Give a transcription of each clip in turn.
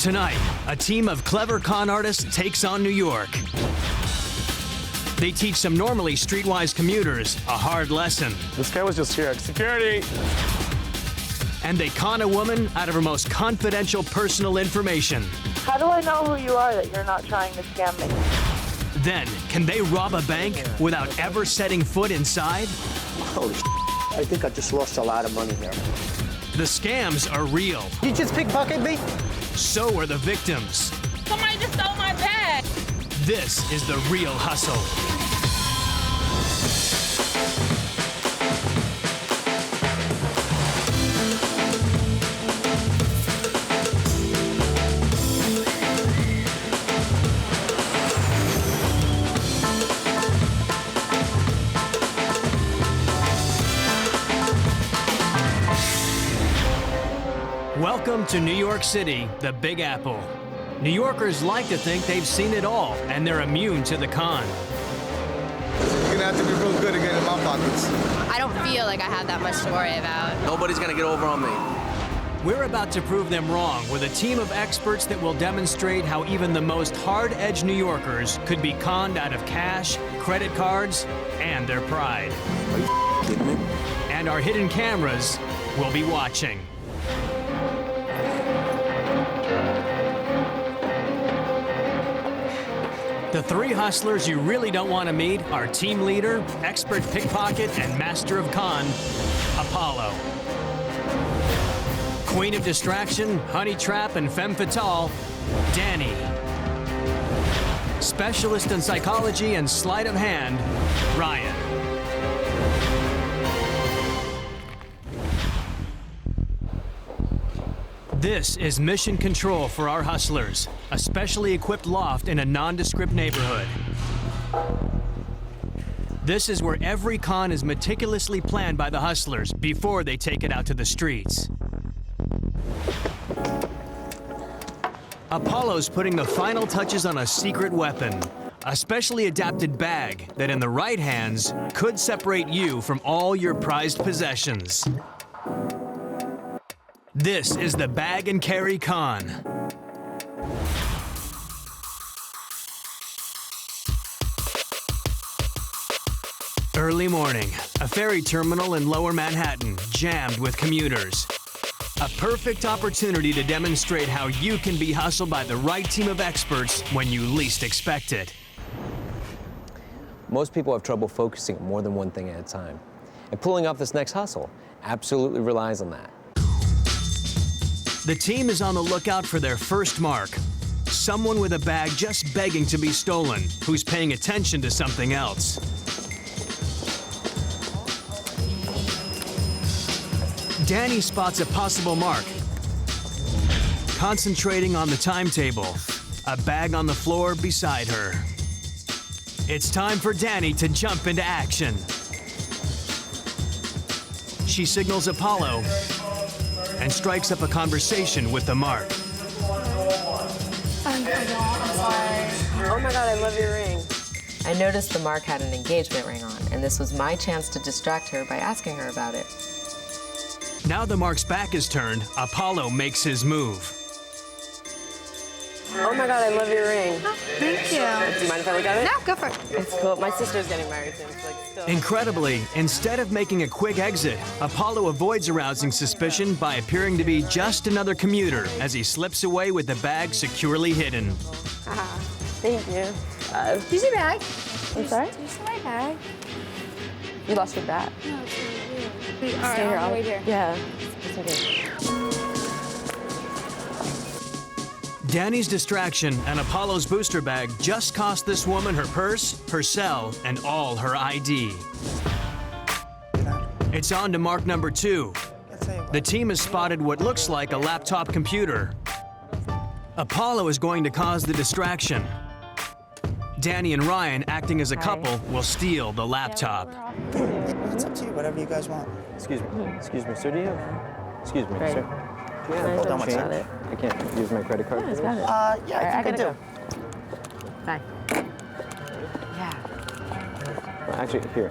Tonight, a team of clever con artists takes on New York. They teach some normally streetwise commuters a hard lesson. This guy was just here. Security! And they con a woman out of her most confidential personal information. How do I know who you are that you're not trying to scam me? Then, can they rob a bank without ever setting foot inside? Holy I think I just lost a lot of money here. The scams are real. You just pickpocket me? So are the victims. Somebody just stole my bag! This is the real hustle. Welcome to New York City, the Big Apple. New Yorkers like to think they've seen it all, and they're immune to the con. You're gonna have to be real good to get in my pockets. I don't feel like I have that much to worry about. Nobody's gonna get over on me. We're about to prove them wrong with a team of experts that will demonstrate how even the most hard-edged New Yorkers could be conned out of cash, credit cards, and their pride. Are you kidding me? And our hidden cameras will be watching. The three hustlers you really don't want to meet are team leader, expert pickpocket, and master of con, Apollo. Queen of distraction, honey trap, and femme fatale, Danny. Specialist in psychology and sleight of hand, Ryan. This is mission control for our hustlers, a specially equipped loft in a nondescript neighborhood. This is where every con is meticulously planned by the hustlers before they take it out to the streets. Apollo's putting the final touches on a secret weapon, a specially adapted bag that in the right hands could separate you from all your prized possessions. This is the Bag and Carry Con. Early morning, a ferry terminal in Lower Manhattan, jammed with commuters. A perfect opportunity to demonstrate how you can be hustled by the right team of experts when you least expect it. Most people have trouble focusing on more than one thing at a time. And pulling off this next hustle absolutely relies on that. The team is on the lookout for their first mark. Someone with a bag just begging to be stolen, who's paying attention to something else. Danny spots a possible mark. Concentrating on the timetable, a bag on the floor beside her. It's time for Danny to jump into action. She signals Apollo and strikes up a conversation with the mark. I'm sorry. Oh my God, I love your ring. I noticed the mark had an engagement ring on, and this was my chance to distract her by asking her about it. Now the mark's back is turned, Apollo makes his move. Oh my God, I love your ring. Oh, thank you. Do you mind if I look at it? No, go for it. It's cool. My sister's getting married soon. It's like still. Incredibly, instead of making a quick exit, Apollo avoids arousing suspicion by appearing to be just another commuter as he slips away with the bag securely hidden. Thank you. Did you see my bag? I'm sorry? Did you see my bag? You lost your bat. No, it's not you. Wait, all right, Stay here. I'll wait here. Yeah. It's okay. Danny's distraction and Apollo's booster bag just cost this woman her purse, her cell, and all her ID. It's on to mark number 2. The team has spotted what looks like a laptop computer. Apollo is going to cause the distraction. Danny and Ryan, acting as a couple, will steal the laptop. It's up to you, whatever you guys want. Excuse me, sir, do you have? Excuse me, Right. sir. Hold on one Got second. it. I can't use my credit card. Yeah, it's got it. Yeah, I think I do. Bye. Yeah. Well, actually, here.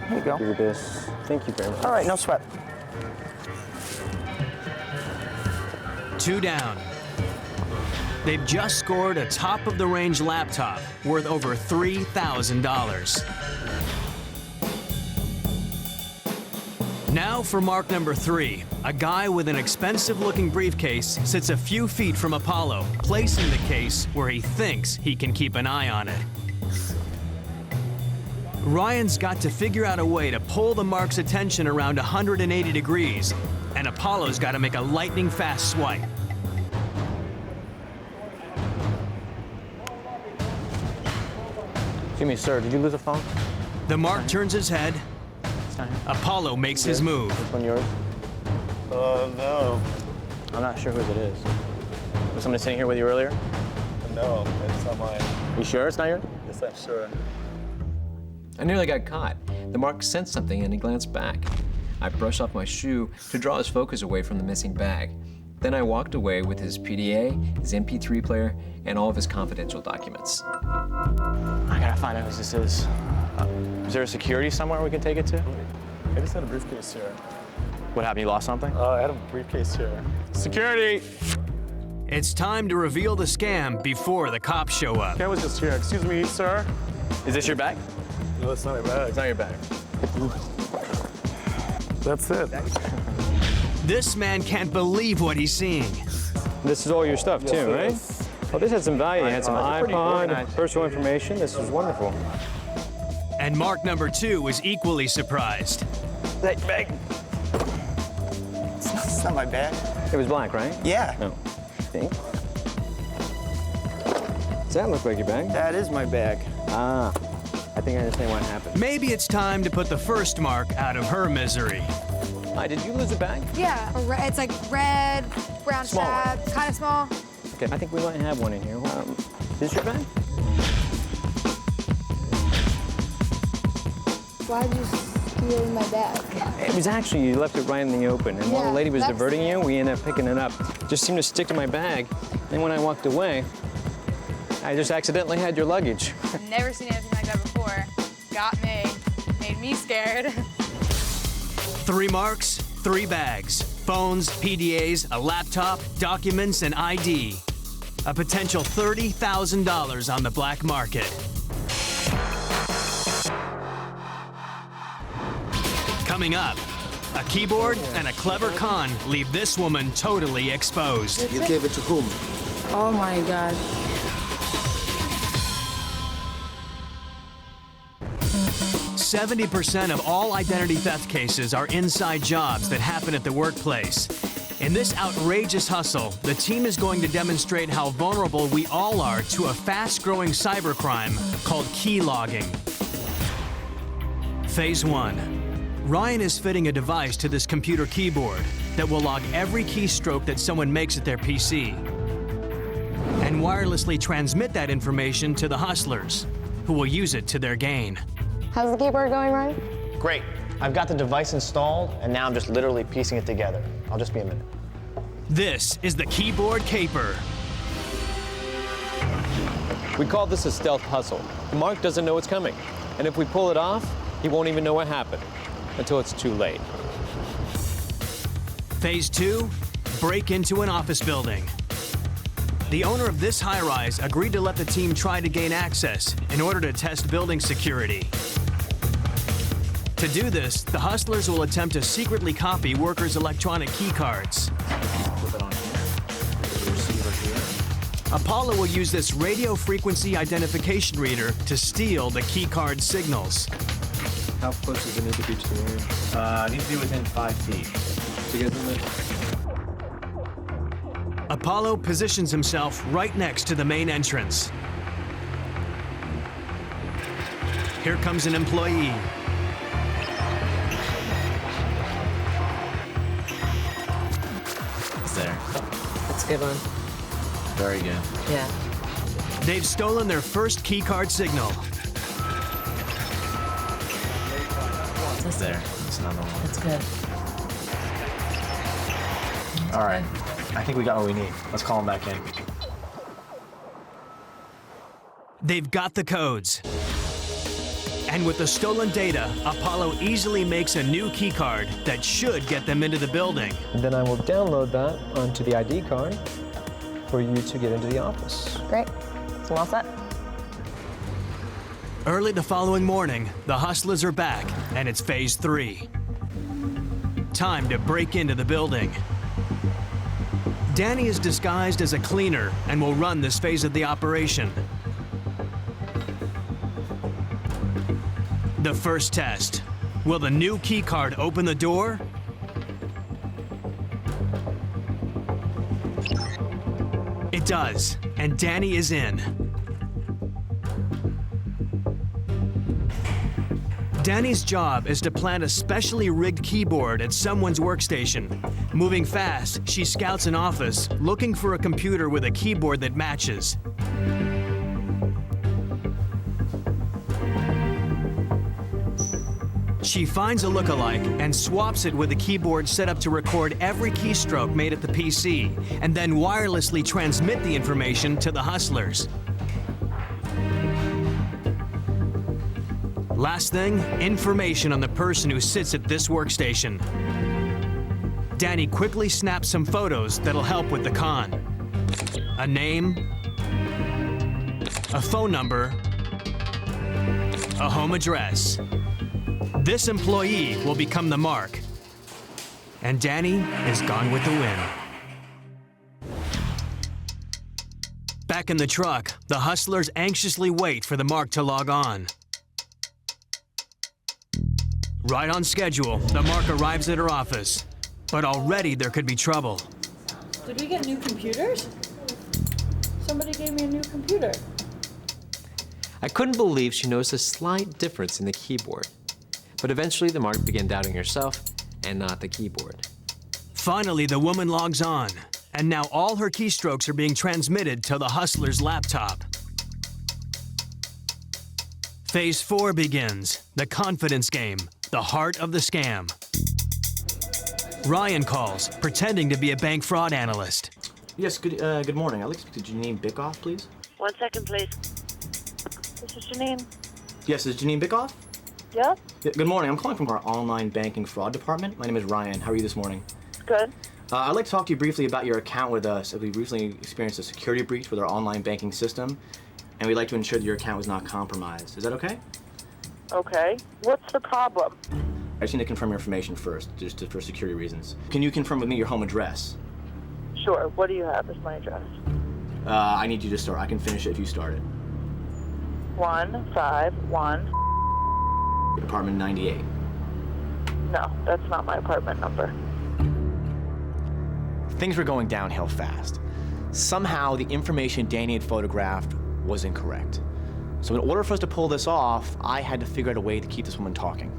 Here you go. Give you this. Thank you very much. All right, no sweat. 2 down. They've just scored a top-of-the-range laptop worth over $3,000. Now for mark number 3. A guy with an expensive-looking briefcase sits a few feet from Apollo, placing the case where he thinks he can keep an eye on it. Ryan's got to figure out a way to pull the mark's attention around 180 degrees, and Apollo's got to make a lightning-fast swipe. Excuse me, sir, did you lose a phone? The mark turns his head. Apollo makes his move. This one yours? No. I'm not sure whose it is. Was somebody sitting here with you earlier? No, it's not mine. You sure it's not yours? Yes, I'm sure. I nearly got caught. The mark sensed something and he glanced back. I brushed off my shoe to draw his focus away from the missing bag. Then I walked away with his PDA, his MP3 player, and all of his confidential documents. I gotta find out who this is. Is there a security somewhere we can take it to? I just had a briefcase here. What happened? You lost something? I had a briefcase here. Security! It's time to reveal the scam before the cops show up. I was just here. Excuse me, sir. Is this your bag? No, it's not my bag. It's not your bag. That's it. This man can't believe what he's seeing. This is all your stuff too, right? Yes. Oh, this had some value. It had some Pretty iPod, organized. personal information. This was wonderful. And mark number 2 is equally surprised. That bag. It's not my bag. It was black, right? Yeah, No. I think. Does that look like your bag? that is my bag. Ah, I think I understand what happened. Maybe it's time to put the first mark out of her misery. Hi, did you lose a bag? Yeah, it's like red, brown Small one. tab, kind of small. Okay, I think we might have one in here. Is this your bag? Why'd you steal my bag? It was actually, you left it right in the open. And while the Yeah, lady was that's diverting it. you, we ended up picking it up. Just seemed to stick to my bag. And when I walked away, I just accidentally had your luggage. I've never seen anything like that before. Got me. Made me scared. 3 marks, 3 bags. Phones, PDAs, a laptop, documents, and ID. A potential $30,000 on the black market. Coming up, a keyboard and a clever con leave this woman totally exposed. You gave it to whom? Oh my God. %70 of all identity theft cases are inside jobs that happen at the workplace. In this outrageous hustle, the team is going to demonstrate how vulnerable we all are to a fast-growing cybercrime called keylogging. Phase 1. Ryan is fitting a device to this computer keyboard that will log every keystroke that someone makes at their PC and wirelessly transmit that information to the hustlers, who will use it to their gain. How's the keyboard going, Ryan? Great. I've got the device installed, and now I'm just literally piecing it together. I'll just be a minute. This is the Keyboard Caper. We call this a stealth hustle. Mark doesn't know what's coming. And if we pull it off, he won't even know what happened until it's too late. Phase 2, break into an office building. The owner of this high-rise agreed to let the team try to gain access in order to test building security. To do this, the hustlers will attempt to secretly copy workers' electronic key cards. Apollo will use this radio frequency identification reader to steal the key card signals. How close does it need to be to the room? It needs to be within 5 feet. So you guys in there? Apollo positions himself right next to the main entrance. Here comes an employee. It's there. That's a good one. Very good. Yeah. They've stolen their first key card signal. It's there. It's another one. That's good. All right. I think we got what we need. Let's call him back in. They've got the codes. And with the stolen data, Apollo easily makes a new key card that should get them into the building. And then I will download that onto the ID card. for you to get into the office. Great. So I'm all set. Early the following morning, the hustlers are back, and it's phase 3. Time to break into the building. Danny is disguised as a cleaner and will run this phase of the operation. The first test. Will the new key card open the door? It does, and Danny is in. Danny's job is to plant a specially rigged keyboard at someone's workstation. Moving fast, she scouts an office, looking for a computer with a keyboard that matches. She finds a lookalike and swaps it with a keyboard set up to record every keystroke made at the PC, and then wirelessly transmit the information to the hustlers. Last thing, information on the person who sits at this workstation. Danny quickly snaps some photos that'll help with the con. A name, a phone number, a home address. This employee will become the mark. And Danny is gone with the win. Back in the truck, the hustlers anxiously wait for the mark to log on. Right on schedule, the mark arrives at her office. But already there could be trouble. Did we get new computers? Somebody gave me a new computer. I couldn't believe she noticed a slight difference in the keyboard. But eventually the mark began doubting herself and not the keyboard. Finally, the woman logs on, and now all her keystrokes are being transmitted to the hustler's laptop. Phase 4 begins, the confidence game, the heart of the scam. Ryan calls, pretending to be a bank fraud analyst. Yes, good morning. I'd like to speak to Janine Bickoff, please. 1 second, please. This is Janine. Yes, is Janine Bickoff? Yeah? Good morning. I'm calling from our online banking fraud department. My name is Ryan. How are you this morning? Good. I'd like to talk to you briefly about your account with us. We recently experienced a security breach with our online banking system, and we'd like to ensure that your account was not compromised. Is that okay? Okay. What's the problem? I just need to confirm your information first, just for security reasons. Can you confirm with me your home address? Sure. What do you have as my address? I need you to start. I can finish it if you start it. 151. Apartment 98. No, that's not my apartment number. Things were going downhill fast. Somehow, the information Danny had photographed was incorrect. So in order for us to pull this off, I had to figure out a way to keep this woman talking.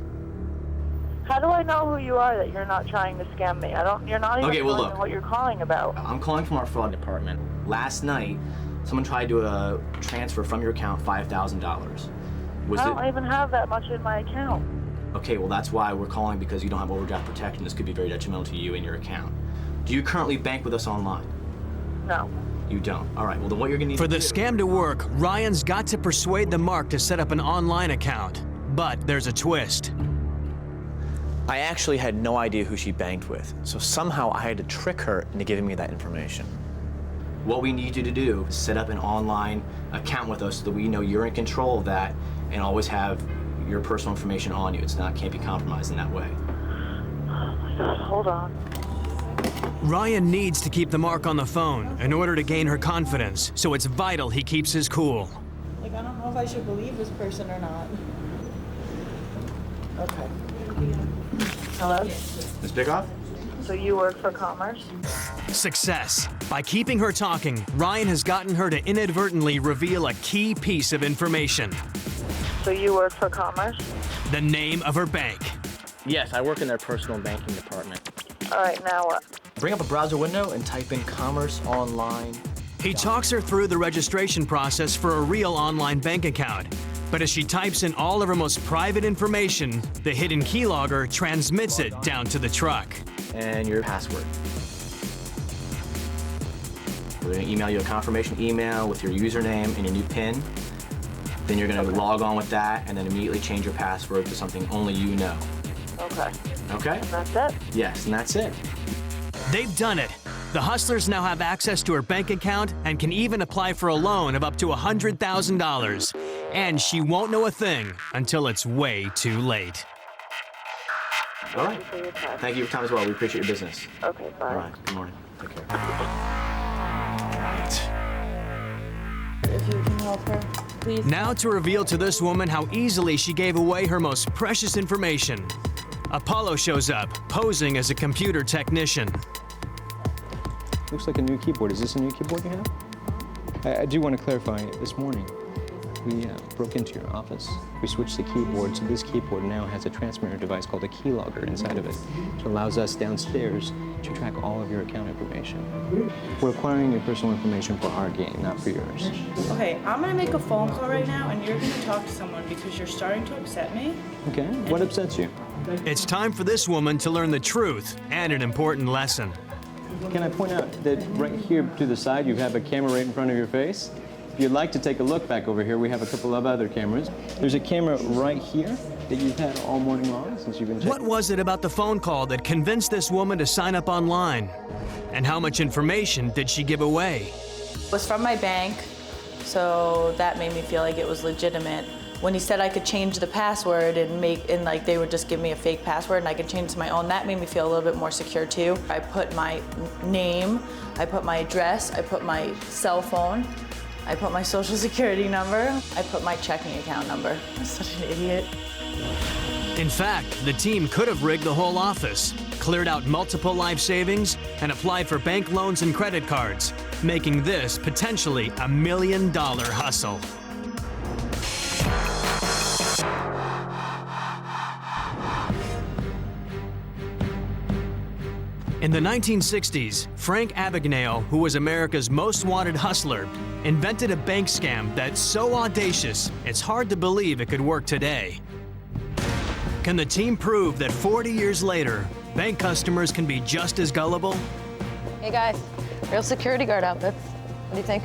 How do I know who you are that you're not trying to scam me? You're not even telling me what you're calling about. I'm calling from our fraud department. Last night, someone tried to transfer from your account $5,000. I don't even have that much in my account. Okay, well that's why we're calling, because you don't have overdraft protection. This could be very detrimental to you and your account. Do you currently bank with us online? No. You don't? All right, well then what you're gonna need For the scam to work, Ryan's got to persuade the mark to set up an online account. But there's a twist. I actually had no idea who she banked with, so somehow I had to trick her into giving me that information. What we need you to do is set up an online account with us so that we know you're in control of that and always have your personal information on you. Can't be compromised in that way. Oh my God, hold on. Ryan needs to keep the mark on the phone in order to gain her confidence, so it's vital he keeps his cool. Like, I don't know if I should believe this person or not. Okay. Hello? Ms. Bickoff? So you work for Commerce? Success. By keeping her talking, Ryan has gotten her to inadvertently reveal a key piece of information. So you work for Commerce? The name of her bank. Yes, I work in their personal banking department. All right, now what? Bring up a browser window and type in Commerce Online. He talks her through the registration process for a real online bank account. But as she types in all of her most private information, the hidden keylogger transmits it down to the truck. And your password. We're going to email you a confirmation email with your username and your new PIN. Then you're going to log on with that and then immediately change your password to something only you know. Okay. Okay? And that's it? Yes, and that's it. They've done it. The hustlers now have access to her bank account and can even apply for a loan of up to $100,000. And she won't know a thing until it's way too late. All right. Thank you for your time as well. We appreciate your business. Okay, bye. All right. Good morning. Take care. If you can help her, please. Now to reveal to this woman how easily she gave away her most precious information. Apollo shows up, posing as a computer technician. Looks like a new keyboard. Is this a new keyboard you have? I do want to clarify, this morning, we broke into your office. We switched the keyboard, so this keyboard now has a transmitter device called a keylogger inside of it, which allows us downstairs to track all of your account information. We're acquiring your personal information for our gain, not for yours. Okay, I'm gonna make a phone call right now, and you're gonna talk to someone because you're starting to upset me. Okay, what upsets you? It's time for this woman to learn the truth and an important lesson. Can I point out that right here to the side, you have a camera right in front of your face? If you'd like to take a look back over here, we have a couple of other cameras. There's a camera right here that you've had all morning long since you've been checking. What was it about the phone call that convinced this woman to sign up online? And how much information did she give away? It was from my bank, so that made me feel like it was legitimate. When he said I could change the password and like they would just give me a fake password and I could change it to my own, that made me feel a little bit more secure too. I put my name, I put my address, I put my cell phone, I put my social security number, I put my checking account number. I'm such an idiot. In fact, the team could have rigged the whole office, cleared out multiple life savings, and applied for bank loans and credit cards, making this potentially $1 million hustle. In the 1960s, Frank Abagnale, who was America's most wanted hustler, invented a bank scam that's so audacious, it's hard to believe it could work today. Can the team prove that 40 years later, bank customers can be just as gullible? Hey guys, real security guard outfits. What do you think?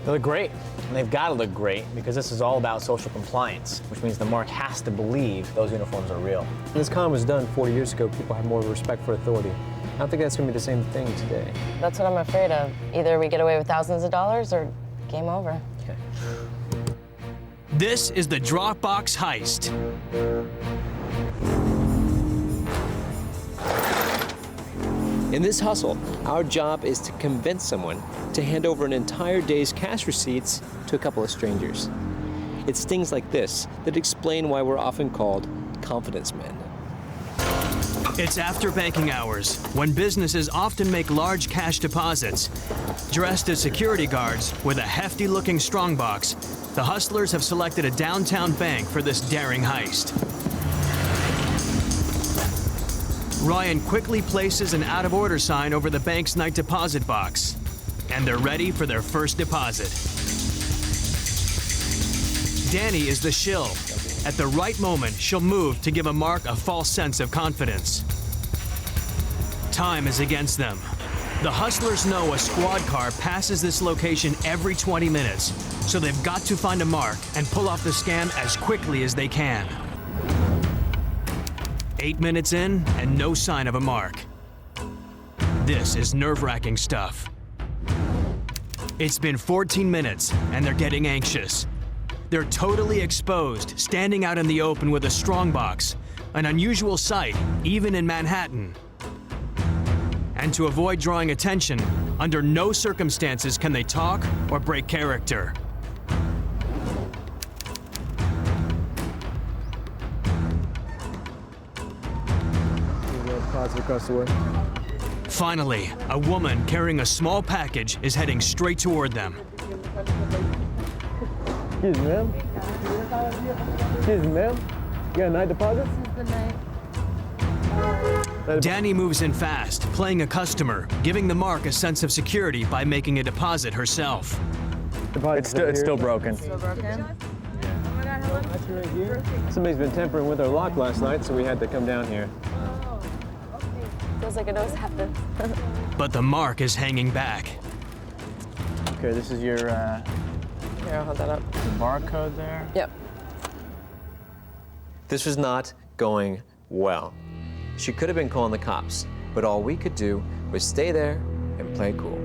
They look great, and they've got to look great because this is all about social compliance, which means the mark has to believe those uniforms are real. When this con was done 40 years ago, people had more respect for authority. I don't think that's going to be the same thing today. That's what I'm afraid of. Either we get away with thousands of dollars or game over. Okay. This is the Dropbox heist. In this hustle, our job is to convince someone to hand over an entire day's cash receipts to a couple of strangers. It's things like this that explain why we're often called confidence men. It's after banking hours, when businesses often make large cash deposits. Dressed as security guards with a hefty-looking strongbox, the hustlers have selected a downtown bank for this daring heist. Ryan quickly places an out-of-order sign over the bank's night deposit box, and they're ready for their first deposit. Danny is the shill. At the right moment, she'll move to give a mark a false sense of confidence. Time is against them. The hustlers know a squad car passes this location every 20 minutes, so they've got to find a mark and pull off the scam as quickly as they can. 8 minutes in, and no sign of a mark. This is nerve-wracking stuff. It's been 14 minutes, and they're getting anxious. They're totally exposed, standing out in the open with a strongbox, an unusual sight, even in Manhattan. And to avoid drawing attention, under no circumstances can they talk or break character. Across the way. Finally, a woman carrying a small package is heading straight toward them. Excuse me, ma'am. Excuse me, ma'am. You got a night deposit? This is the night. Danny moves in fast, playing a customer, giving the mark a sense of security by making a deposit herself. It's still broken. Still broken? Somebody's been tampering with our lock last night, so we had to come down here. Feels like it always happens. But the mark is hanging back. Okay, this is your Here, I'll hold that up. barcode there. Yep. This was not going well. She could have been calling the cops, but all we could do was stay there and play cool.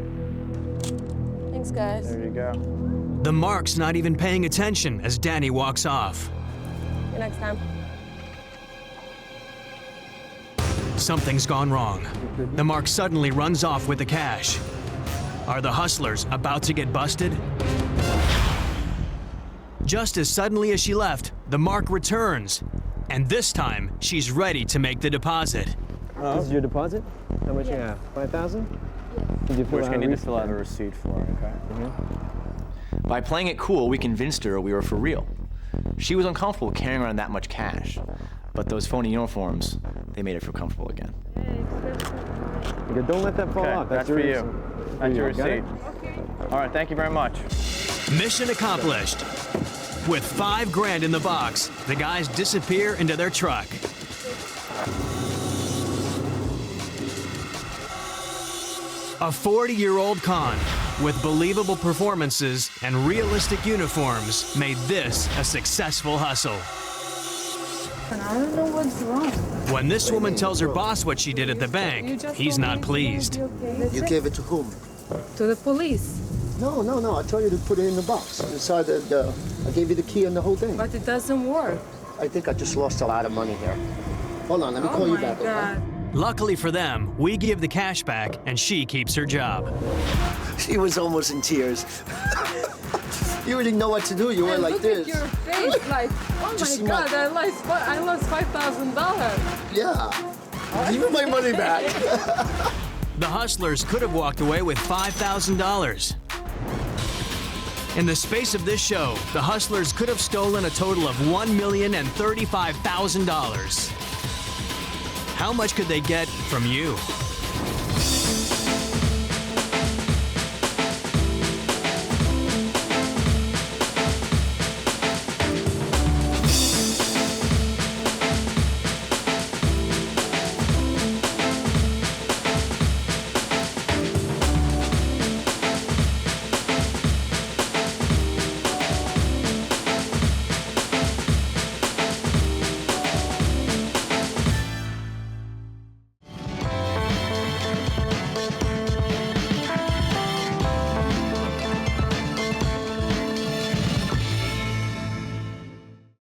Thanks, guys. There you go. The Mark's not even paying attention as Danny walks off. See you next time. Something's gone wrong. The Mark suddenly runs off with the cash. Are the hustlers about to get busted? Just as suddenly as she left, the Mark returns. And this time, she's ready to make the deposit. This is your deposit? How much you have? 5,000? Did you We're just gonna need to fill out a receipt for it, okay? By playing it cool, we convinced her we were for real. She was uncomfortable carrying around that much cash, but those phony uniforms, they made her feel comfortable again. Okay, don't let that fall off. That's for you. That's your receipt. All right, thank you very much. Mission accomplished. With $5 grand in the box, the guys disappear into their truck. A 40-year-old con with believable performances and realistic uniforms made this a successful hustle. I don't know what's wrong. When this woman tells her boss what she did at the bank, he's not pleased. You gave it to whom? To the police. No. I told you to put it in the box. Inside I gave you the key and the whole thing. But it doesn't work. I think I just lost a lot of money here. Hold on, let me call you back. God. Luckily for them, we give the cash back and she keeps her job. She was almost in tears. You didn't know what to do. You were like this. Look at your face, like, oh my God, I lost $5,000. Yeah. Give me my money back. The hustlers could have walked away with $5,000. In the space of this show, the hustlers could have stolen a total of $1,035,000. How much could they get from you?